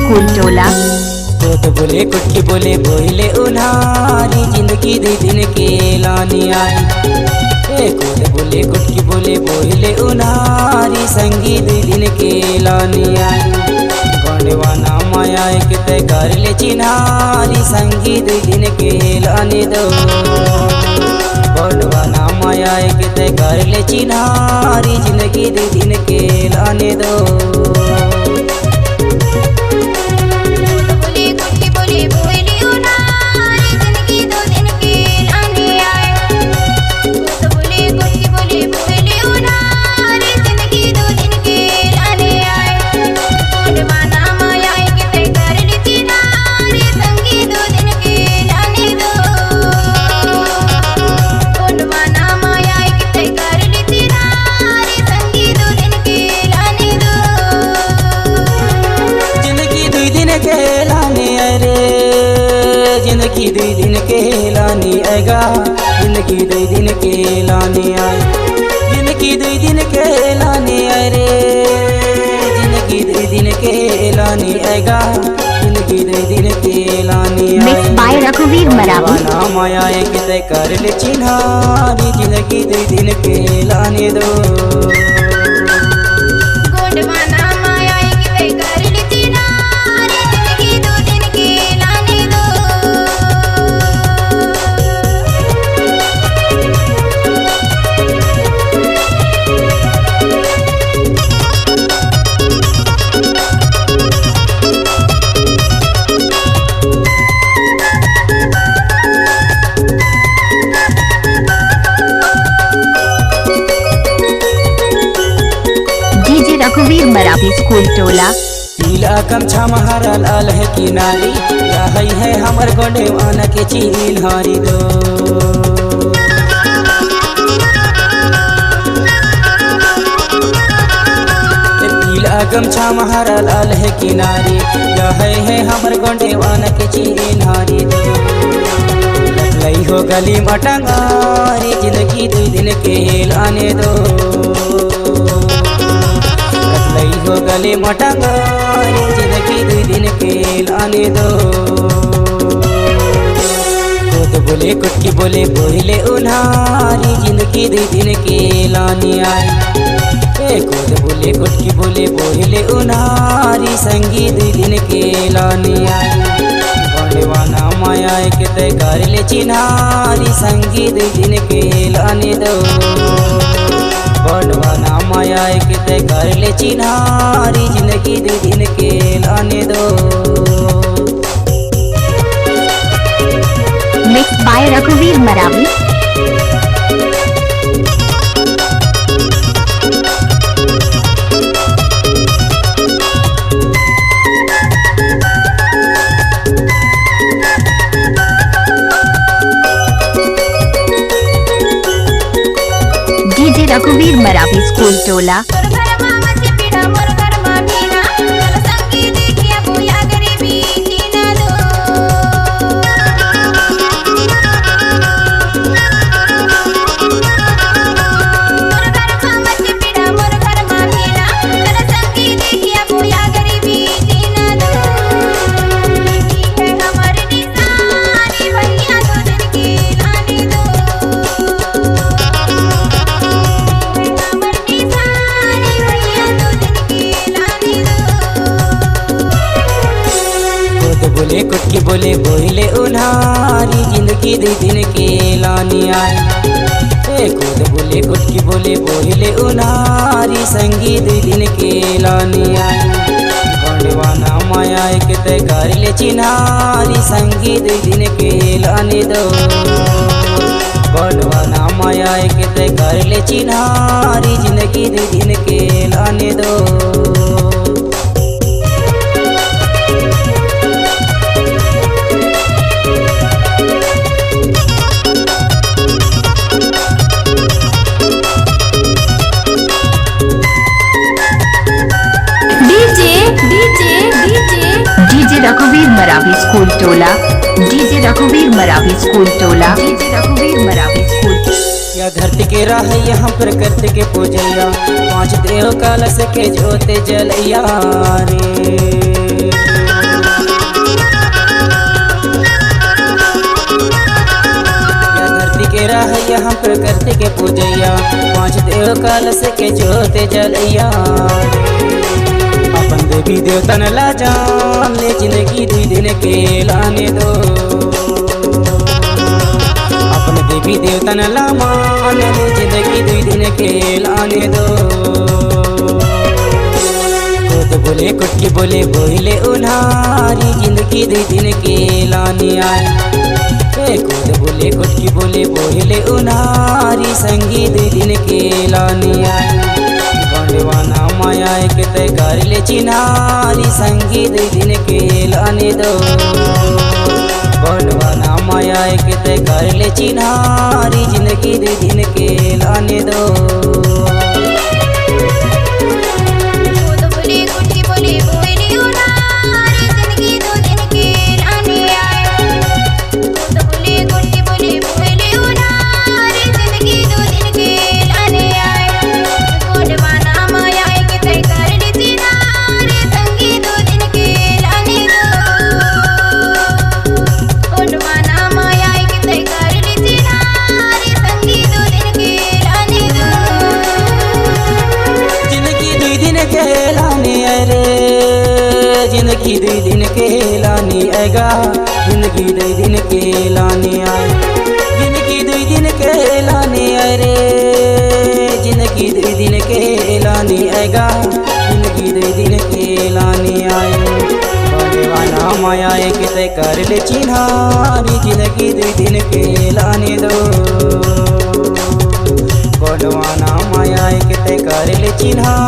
School टोला। तो बोले कुटकी बोले बोले उन्हारी जिंदगी दे दिन के लानी आई। कोट बोले कुटकी बोले बोले उन्हारी संगी दे दिन के लानी आई। गौंडवाना माया एक तय कर ले चिन्हारी संगी दे दिन के लाने दो। गौंडवाना माया एक तय कर ले चिन्हारी जिंदगी दे दिन के लाने दो। जिंदगी दो दिन के लाने आएगा, जिंदगी दो दिन के लाने आए। जिंदगी दो दिन के लाने आए रे, जिंदगी दो दिन के लाने आएगा, जिंदगी दो दिन के लाने आए। रघुवीर मरावी नाम आया एक तय कर ले चिन्हारी जिंदगी दो दिन के लाने दो। रघुवीर मरावी स्कूल टोला। पीला गमछा महारा लाल है किनारी, यही है हमर गोंडवाना के चिन्हारी दो। पीला गमछा महारा लाल है किनारी, यही है हमर गोंडवाना के चिन्हारी दो। लई हो गली मटंगारी जिंदगी दो दिन के लाने दो। हो गले मटंगारी जिंदगी दो दिन के लाने दो। तो बोले कुटकी बोले बोले उन्हारी जिंदगी दो दिन के लाने आई। कोट बोले कुटकी बोले बोले उन्हारी संगी दो दिन के लाने आई। गौंडवाना माया एक तय कर ले चिन्हारी संगी दो दिन के लाने दो। गौंडवाना माया एक तय कर ले चिन्हारी जिंदगी दो दिन के लाने दो। मिक्स बाय रघुवीर मरावी। रघुवीर मरावी स्कूल टोला। बोले कुटकी बोले बोले उन्हारी जिंदगी दो दिन के लाने आई। कोट बोले कुटकी बोले बोले उन्हारी संगी दो दिन के लाने आई। गौंडवाना माया एक तय कर ले चिन्हारी संगी दो दिन के लाने दो। गौंडवाना माया एक तय कर ले चिन्हारी जिंदगी दो दिन के लाने दो। रघुवीर मरावी स्कूल टोला। डीजे रघुवीर मरावी स्कूल टोला। डीजे रघुवीर मरावी स्कूल। या धरती के राह हम प्रकृति के पूजैया, पांच देव कलश के जोते जलैया रे। के रहैया हम प्रकृति के पूजैया, पाँच देव कलश के जोते जलैया। अपन देवी देवतन ला जान ले जिंदगी दुई दिन के लाने दो, अपन देवी देवतन ला मान ले जिंदगी दुई दिन के लाने दो। खुद बोले कुटकी बोले बोले उन्हारी जिंदगी दुई दिन के लाने आए। खुद बोले कुटकी बोले बोले उन्हारी संगी दुई दिन के लाने आए। बंडवाना माया के तय कर ले चिन्हारी संगी दुई दिन के लाने दो, बंडवाना माया के तय कर ले चिन्हारी जिंदगी दुई दिन के लाने दो। जिंदगी दुई दिन के लाने आएगा, जिंदगी दुई दिन के लाने आए, जिंदगी दुई दिन के लाने आए रे, जिंदगी दुई दिन के लाने आएगा, जिंदगी दुई दिन के लाने आए। बंडवाना माया के तय कर ले चिन्हारी जिंदगी दुई दिन के लाने दो, बंडवाना माया के तय कर ले चिन्हारी।